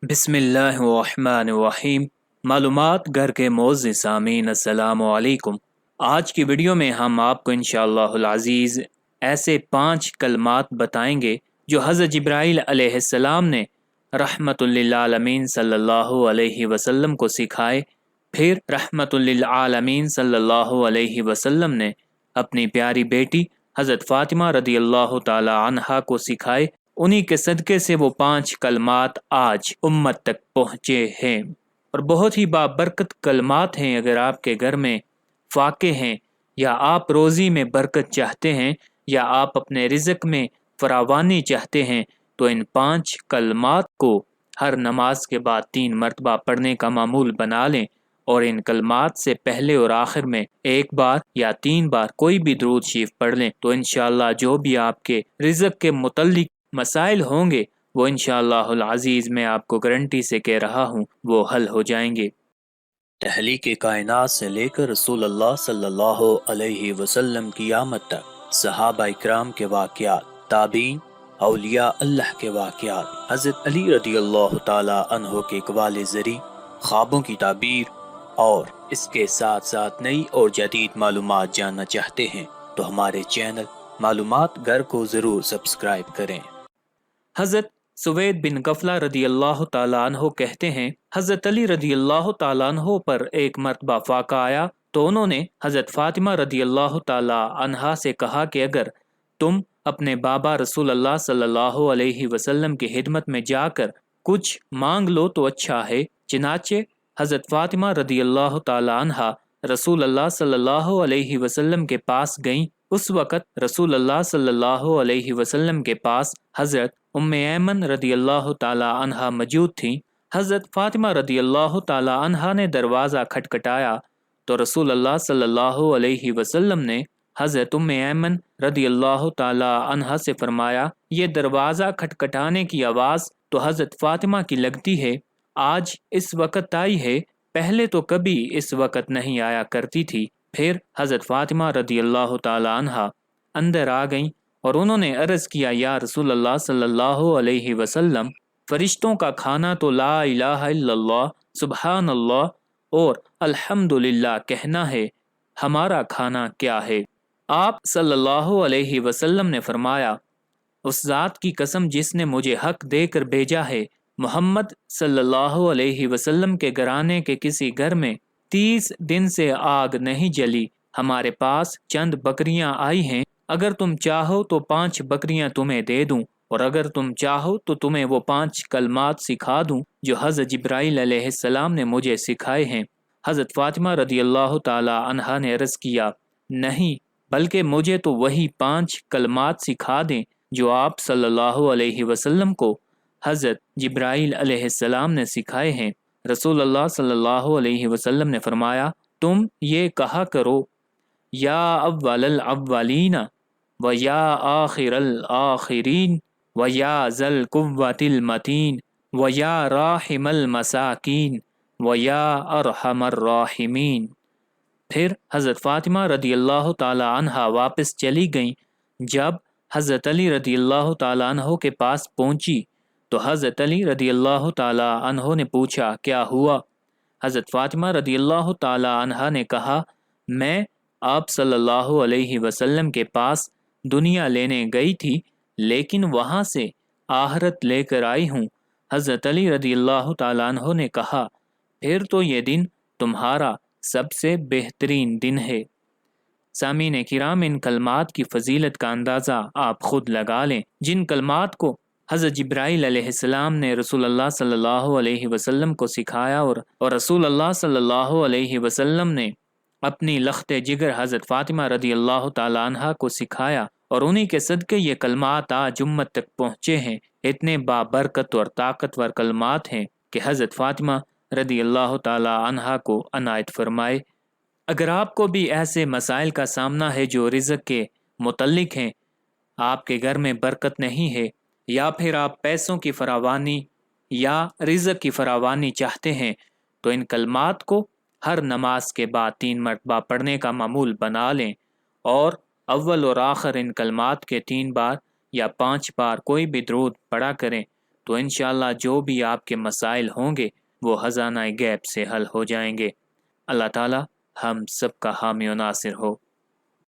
बिस्मिल्लाहिर्रहमानिर्रहीम। मालूमात घर के मोअज़्ज़िज़ सामीन अस्सलामु अलैकुम। आज की वीडियो में हम आपको इंशाअल्लाहुल अज़ीज़ ऐसे 5 कलमात बताएंगे जो हज़रत जिब्राईल अलैहिस्सलाम ने रहमतुल लिल आलमीन सल्लल्लाहु अलैहि वसल्लम को सिखाए। फिर रहमतुल लिल आलमीन सल्लल्लाहु अलैहि वसल्लम ने अपनी प्यारी बेटी हज़रत फातिमा रदियल्लाहु ताला अन्हा को सिखाए। उन्हीं के सदक़े से वो 5 कलमात आज उम्मत तक पहुँचे हैं और बहुत ही बाबरकत कलमात हैं। अगर आपके घर में फाके हैं या आप रोज़ी में बरकत चाहते हैं या आप अपने रिज़्क़ में फरावानी चाहते हैं तो इन 5 कलमात को हर नमाज के बाद 3 मरतबा पढ़ने का मामूल बना लें और इन कलमात से पहले और आखिर में 1 बार या 3 बार कोई भी दरूद शरीफ पढ़ लें तो इंशाअल्लाह जो भी आपके रिज़्क़ के मुतल्लिक मसाइल होंगे वो इंशाअल्लाहुल अज़ीज़ मैं आपको गारंटी से कह रहा हूँ वो हल हो जाएंगे। तहलीके कायनात से लेकर रसूलुल्लाह सल्लल्लाहु अलैहि वसल्लम की आमद तक सहाबा इकराम के वाक़यात, ताबीन, औलिया अल्लाह के वाक़यात, हज़रत अली रदियल्लाहु ताला अन्हो के इक़बाल ज़री, ख्वाबों की ताबीर और इसके साथ साथ नई और जदीद मालूमात जानना चाहते हैं तो हमारे चैनल मालूमात घर को ज़रूर सब्सक्राइब करें। हज़रत सुवैद बिन गफला रदियल्लाहु ताला अन्हो कहते हैं हज़रत अली रदियल्लाहु ताला अन्हो पर एक मरतबा फाका आया तो उन्होंने हज़रत फातिमा रदियल्लाहु ताला अन्हा से कहा कि अगर तुम अपने बाबा रसूल अल्लाह सल्लल्लाहु अलैहि वसल्लम की खिदमत में जाकर कुछ मांग लो तो अच्छा है। चनाचे हज़रत फातिमा रदियल्लाहु ताला अन्हा रसूल अल्लाह सल्लल्लाहु अलैहि वसल्लम के पास गईं। उस वक़्त रसूल अल्लाह सल्लल्लाहु अलैहि वसल्लम के पास हज़रत उम्मे ऐमन रदियल्लाहु ताला अन्हा मौजूद थी। हज़रत फातिमा रदियल्लाहु ताला अन्हा ने दरवाज़ा खटखटाया तो रसूल अल्लाह सल्लल्लाहु अलैहि वसल्लम ने हज़रत उम्मे ऐमन रदियल्लाहु ताला अन्हा से फरमाया, ये दरवाज़ा खटखटाने की आवाज़ तो हज़रत फातिमा की लगती है, आज इस वक़्त आई है, पहले तो कभी इस वक़्त नहीं आया करती थी। फिर हज़रत फातिमा रदियल्लाहु ताला अन्हा अंदर आ गईं और उन्होंने अर्ज़ किया, या रसूल अल्लाह सल्लल्लाहु अलैहि वसल्लम, फरिश्तों का खाना तो ला इलाहा इल्लल्लाह सुबहान अल्लाह और अल्हम्दुलिल्लाह कहना है, हमारा खाना क्या है? आप सल्लल्लाहु अलैहि वसल्लम ने फरमाया, उस ज़ात की कसम जिसने मुझे हक देकर भेजा है, मोहम्मद सल्लल्लाहु अलैहि वसल्लम के घराने के किसी घर में 30 दिन से आग नहीं जली। हमारे पास चंद बकरियां आई हैं, अगर तुम चाहो तो 5 बकरियां तुम्हें दे दूं और अगर तुम चाहो तो तुम्हें वो 5 कलमात सिखा दूं जो हज़रत जिब्राईल अलैहिस्सलाम ने मुझे सिखाए हैं। हज़रत फातिमा रदियल्लाहु ताला अन्हा ने अर्ज़ किया, नहीं, बल्कि मुझे तो वही 5 कलमात सिखा दें जो आप सल्लल्लाहु अलैहि वसल्लम को हज़रत जिब्राईल अलैहिस्सलाम ने सिखाए हैं। रसूल अल्लाह सल्लल्लाहु अलैहि वसल्लम ने फरमाया, तुम ये कहा करो, या अव्वलल अव्वलीना व या आखिरल आखिरीन व या ज़ल कुव्वतिल मतीन व या राहिमल मसाकीन व या अरहमर राहिमीन। फिर हज़रत फातिमा रदियल्लाहु ताला अन्हा वापस चली गईं। जब हज़रत अली रदियल्लाहु ताला अन्हो के पास पहुंची तो हज़रत अली रदियल्लाहु ताला अन्हो ने पूछा, क्या हुआ? हज़रत फातिमा रदियल्लाहु ताला अन्हा ने कहा, मैं आप सल्लल्लाहु अलैहि वसल्लम के पास दुनिया लेने गई थी, लेकिन वहाँ से आखिरत लेकर आई हूँ। हज़रत अली रदियल्लाहु ताला अन्हो ने कहा, फिर तो ये दिन तुम्हारा सबसे बेहतरीन दिन है। सामीन किराम, इन कलमात की फजीलत का अंदाज़ा आप खुद लगा लें, जिन कलमात को हज़रत जिब्राईल अलैहिस्सलाम ने रसूल अल्लाह सल्लल्लाहु अलैहि वसल्लम को सिखाया और रसूल अल्लाह सल्लल्लाहु अलैहि वसल्लम ने अपनी लख्त जिगर हज़रत फातिमा रदियल्लाहु ताला अन्हा को सिखाया और उन्हीं के सदक़े ये कलमात आज उम्मत तक पहुँचे हैं। इतने बाबरकत और ताकतवर कलमात हैं कि हज़रत फातिमा रदियल्लाहु ताला अन्हा को अनायत फरमाए। अगर आपको भी ऐसे मसाइल का सामना है जो रिज़्क़ के मुतल्लिक हैं, आपके घर में बरकत नहीं है, या फिर आप पैसों की फरावानी या रिज़्क़ की फरावानी चाहते हैं, तो इन कलमात को हर नमाज के बाद 3 मरतबा पढ़ने का मामूल बना लें और अव्वल और आखिर इन कलमात के 3 बार या 5 बार कोई भी दरूद पढ़ा करें। تو انشاءاللہ جو بھی آپ کے مسائل ہوں گے وہ خزانہ غیب سے حل ہو جائیں گے۔ اللہ تعالی ہم سب کا حامی و ناصر ہو۔